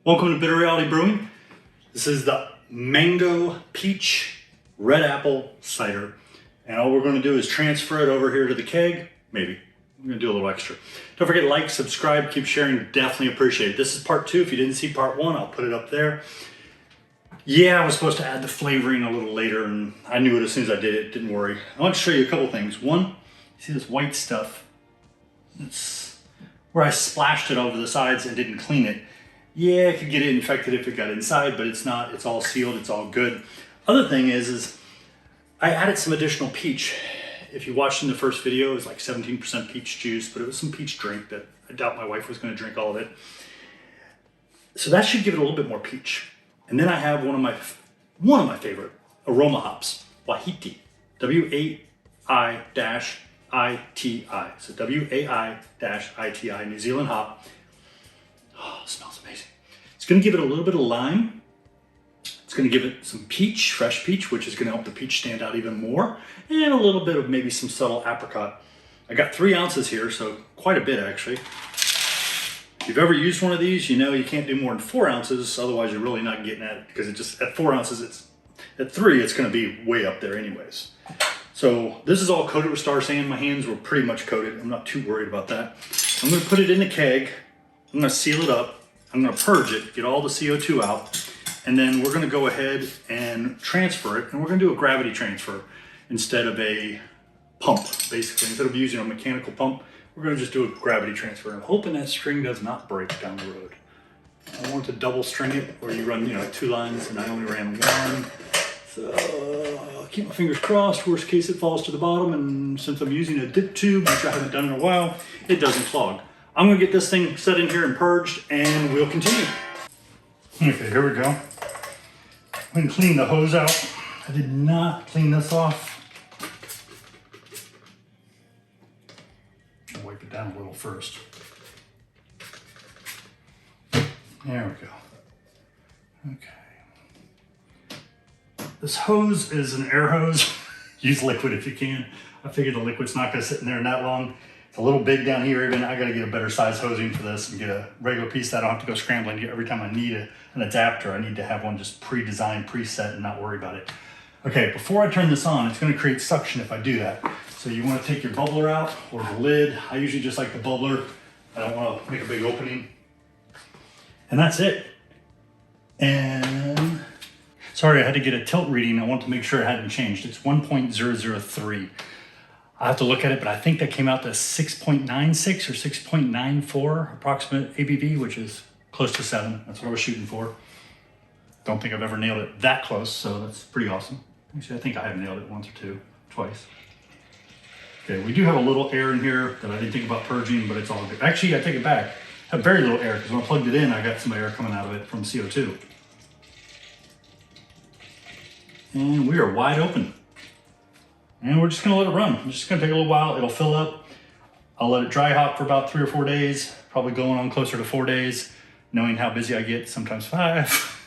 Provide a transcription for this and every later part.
Welcome to Bitter Reality Brewing. This is the Mango Peach Red Apple Cider. And all we're going to do is transfer it over here to the keg. Maybe. I'm going to do a little extra. Don't forget to like, subscribe, keep sharing. Definitely appreciate it. This is part 2. If you didn't see part 1, I'll put it up there. Yeah, I was supposed to add the flavoring a little later, and I knew it as soon as I did it. Didn't worry. I want to show you a couple things. One, see this white stuff? It's where I splashed it over the sides and didn't clean it. Yeah, it could get infected if it got inside, but it's not. It's all sealed. It's all good. Other thing is I added some additional peach. If you watched in the first video, it was like 17% peach juice, but it was some peach drink that I doubt my wife was going to drink all of it. So that should give it a little bit more peach. And then I have one of my favorite aroma hops, Wahiti, W-A-I-I-T-I. So W-A-I-I-T-I, New Zealand hop. Oh, it smells amazing. It's going to give it a little bit of lime. It's going to give it some peach, fresh peach, which is going to help the peach stand out even more. And a little bit of maybe some subtle apricot. I got 3 ounces here, so quite a bit actually. If you've ever used one of these, you know you can't do more than 4 ounces, otherwise you're really not getting at it, because it just, at 4 ounces, at 3, it's going to be way up there anyways. So this is all coated with Star Sand. My hands were pretty much coated. I'm not too worried about that. I'm going to put it in the keg. I'm going to seal it up. I'm going to purge it, get all the CO2 out, and then we're going to go ahead and transfer it, and we're going to do a gravity transfer instead of a pump, basically. Instead of using a mechanical pump, we're going to just do a gravity transfer. I'm hoping that string does not break down the road. I want to double string it, where you run, 2 lines, and I only ran 1. So I'll keep my fingers crossed. Worst case, it falls to the bottom, and since I'm using a dip tube, which I haven't done in a while, it doesn't clog. I'm going to get this thing set in here and purged, and we'll continue. Okay, here we go. I'm going to clean the hose out. I did not clean this off. I'll wipe it down a little first. There we go. Okay. This hose is an air hose. Use liquid if you can. I figured the liquid's not going to sit in there that long. It's a little big down here even. I got to get a better size hosing for this and get a regular piece that I don't have to go scrambling every time I need an adapter. I need to have one just pre-designed, preset, and not worry about it. Okay, before I turn this on, it's going to create suction if I do that. So you want to take your bubbler out, or the lid. I usually just like the bubbler. I don't want to make a big opening. And that's it. And sorry, I had to get a tilt reading. I want to make sure it hadn't changed. It's 1.003. I have to look at it, but I think that came out to 6.96 or 6.94 approximate ABV, which is close to 7. That's what I was shooting for. Don't think I've ever nailed it that close, so that's pretty awesome. Actually, I think I have nailed it once or twice. Okay, we do have a little air in here that I didn't think about purging, but it's all good. Actually, I take it back. I have very little air, because when I plugged it in, I got some air coming out of it from CO2. And we are wide open. And we're just gonna let it run. It's just gonna take a little while. It'll fill up. I'll let it dry hop for about 3 or 4 days, probably going on closer to 4 days, knowing how busy I get, sometimes 5.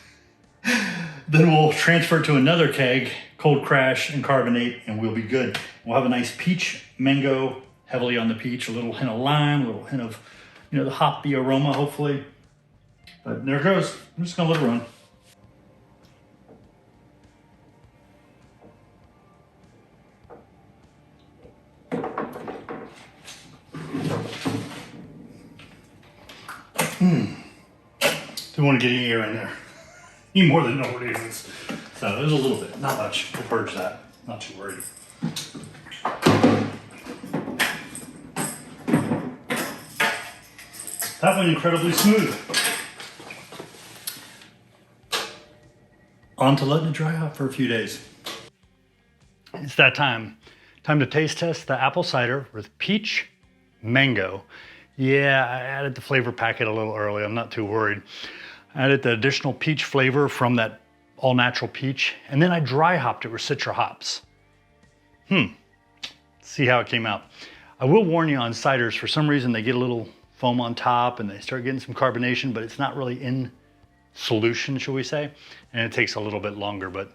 Then we'll transfer to another keg, cold crash and carbonate, and we'll be good. We'll have a nice peach mango, heavily on the peach, a little hint of lime, a little hint of, the hoppy aroma, hopefully. But there it goes. I'm just gonna let it run. Don't want to get any air in there. Any more than nobody is. So there's a little bit, not much. We'll purge that. Not too worried. That went incredibly smooth. On to letting it dry out for a few days. It's that time. Time to taste test the apple cider with peach mango. Yeah, I added the flavor packet a little early. I'm not too worried. I added the additional peach flavor from that all-natural peach, and then I dry hopped it with Citra hops. See how it came out. I will warn you on ciders, for some reason they get a little foam on top and they start getting some carbonation, but it's not really in solution, shall we say, and it takes a little bit longer, but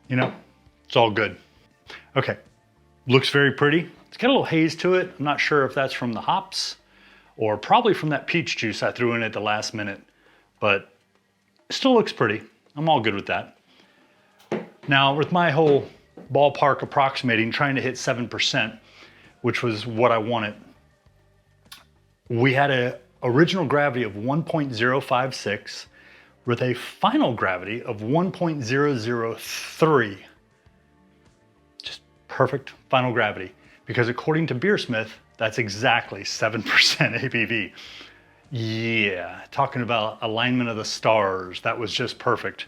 it's all good. Okay, looks very pretty. It's got a little haze to it. I'm not sure if that's from the hops or probably from that peach juice I threw in at the last minute. but it still looks pretty. I'm all good with that. Now, with my whole ballpark approximating, trying to hit 7%, which was what I wanted, we had an original gravity of 1.056 with a final gravity of 1.003. Just perfect final gravity, because according to Beersmith, that's exactly 7% ABV. Yeah, talking about alignment of the stars, that was just perfect.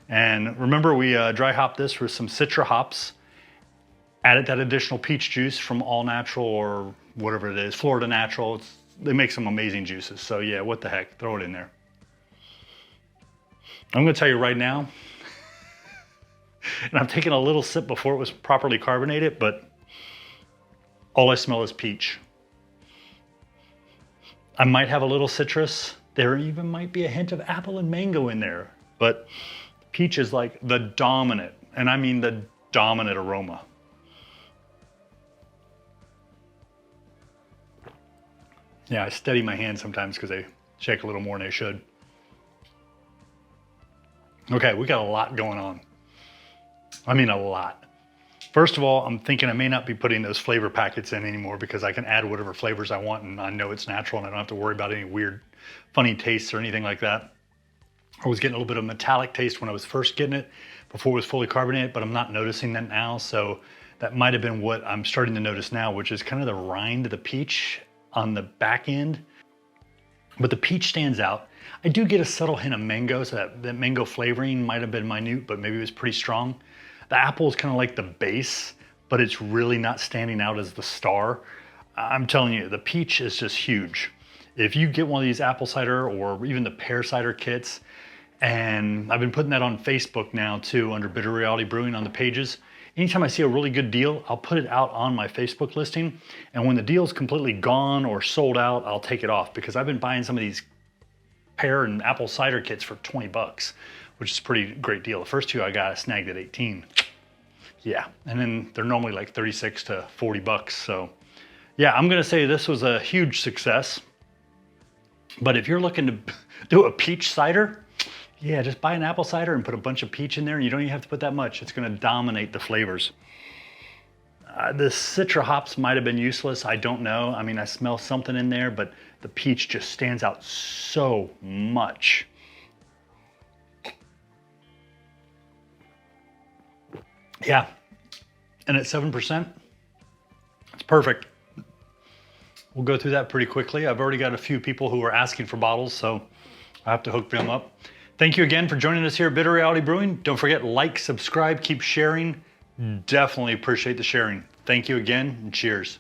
And remember, we dry hopped this with some Citra hops, added that additional peach juice from All Natural or whatever it is, Florida Natural. They make some amazing juices. So yeah, what the heck, throw it in there. I'm gonna tell you right now, and I'm taking a little sip before it was properly carbonated, but all I smell is peach. I might have a little citrus. There even might be a hint of apple and mango in there, but peach is like the dominant, and I mean the dominant aroma. Yeah, I steady my hand sometimes because they shake a little more than they should. Okay, we got a lot going on. I mean, a lot. First of all, I'm thinking I may not be putting those flavor packets in anymore because I can add whatever flavors I want and I know it's natural and I don't have to worry about any weird, funny tastes or anything like that. I was getting a little bit of metallic taste when I was first getting it before it was fully carbonated, but I'm not noticing that now. So that might have been what I'm starting to notice now, which is kind of the rind of the peach on the back end. But the peach stands out. I do get a subtle hint of mango, so that mango flavoring might have been minute, but maybe it was pretty strong. The apple is kind of like the base, but it's really not standing out as the star. I'm telling you, the peach is just huge. If you get one of these apple cider or even the pear cider kits, and I've been putting that on Facebook now too, under Bitter Reality Brewing on the pages. Anytime I see a really good deal, I'll put it out on my Facebook listing. And when the deal's completely gone or sold out, I'll take it off, because I've been buying some of these pear and apple cider kits for 20 bucks, which is a pretty great deal. The first two I got, I snagged at 18. Yeah, and then they're normally like 36 to 40 bucks. So yeah, I'm gonna say this was a huge success. But if you're looking to do a peach cider, yeah, just buy an apple cider and put a bunch of peach in there, and you don't even have to put that much. It's gonna dominate the flavors. The Citra hops might have been useless, I don't know. I mean, I smell something in there, but the peach just stands out so much. Yeah, and at 7%, it's perfect. We'll go through that pretty quickly. I've already got a few people who are asking for bottles, so I have to hook them up. Thank you again for joining us here at Bitter Reality Brewing. Don't forget, like, subscribe, keep sharing. Definitely appreciate the sharing. Thank you again, and cheers.